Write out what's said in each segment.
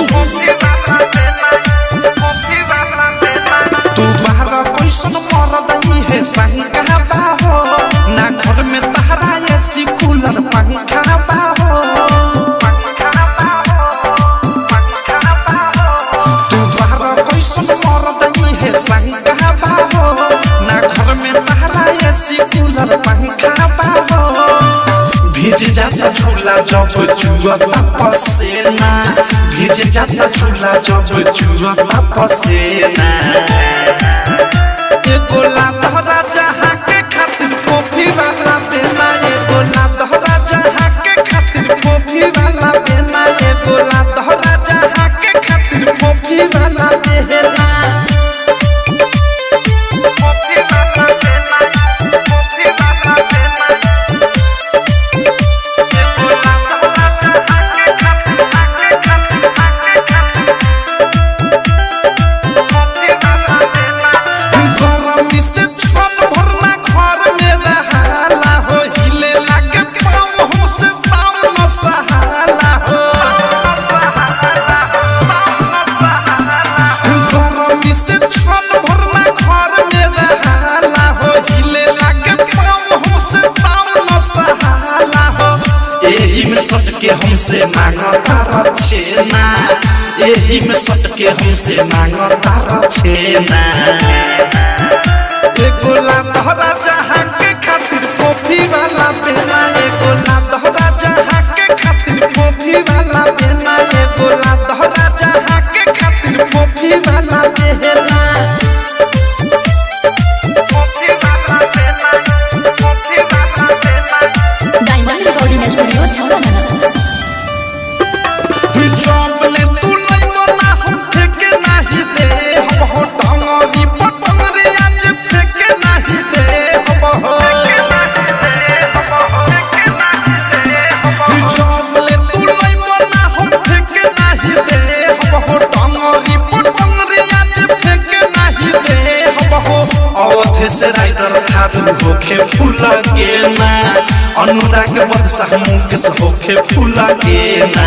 सीतामढ़ी। तू बाहर कैसन मरदई है संगा बाहो ना घर में तहरा एसी कूलर पंखा बाहो। तू बाहर कैसन मरदई है संगा बाहो ना घर में तहरा एसी कूलर पंखा बाहो। भीज जाता झूला जब जुआता पसेना, भीज जाता झूला जब जुआता पसेना। एगो लातहरा जहाँ के खातिर कॉफी वाला बेना, एगो लातहरा जहाँ के खातिर कॉफी वाला बेना, एगो लातहरा जहाँ के खातिर कॉफी वाला बेना। सट के हमसे मांगता रछेना, एही में सट के हमसे मांगता रछेना। एगो लातहरा जहाँ के खातिर कॉफी वाला बेना, एगो लातहरा जहाँ के खातिर कॉफी वाला बेना, एगो लातहरा जहाँ के खातिर कॉफी वाला बेना। डायमंड रिकॉर्डिंग स्टूडियो छावना। चौबले तू लइनो ना हम फेंके नाही दे हम हो टांगरी पटंगरी आज फेंके नाही दे हम हो। चौबले तू लइनो ना हम फेंके नाही दे हम हो टांगरी पटंगरी आज फेंके नाही दे हम हो। अवधि से राइडर थारू होखे फूल के ना, अनुराग बदशाह मुकेश होखे फूल के ना।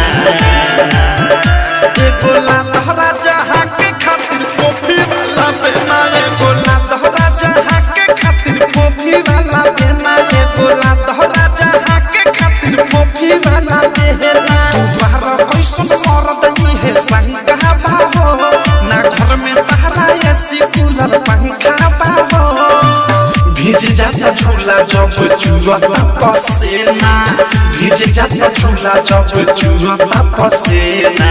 एगो लातहरा जहाँ के खातिर कॉफी वाला बेना, एगो लातहरा जहाँ के खातिर कॉफी वाला बेना, एगो लातहरा जहाँ के खातिर कॉफी वाला बेना। तू बाहर कैसन मरदई है संगा बाहो ना घर में तहरा एसी कूलर पंखा बाहो। भीज जाता झूला जब जुआता पसेना, भीज जाता झूला जब जुआता पसेना।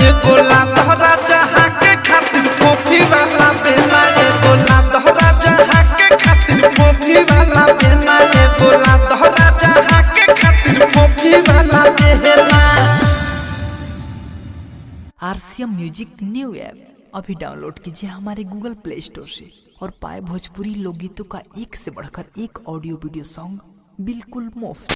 एगो लातहरा जहाँ के खातिर कॉफी वाला बेना, एगो लातहरा जहाँ के खातिर कॉफी वाला बेना, एगो लातहरा जहाँ के खातिर कॉफी वाला बेना। आरसीएम म्यूजिक न्यू ऐप अभी डाउनलोड कीजिए हमारे गूगल प्ले स्टोर से और पाए भोजपुरी लोकगीतों का एक से बढ़कर एक ऑडियो वीडियो सॉन्ग बिल्कुल मुफ्त।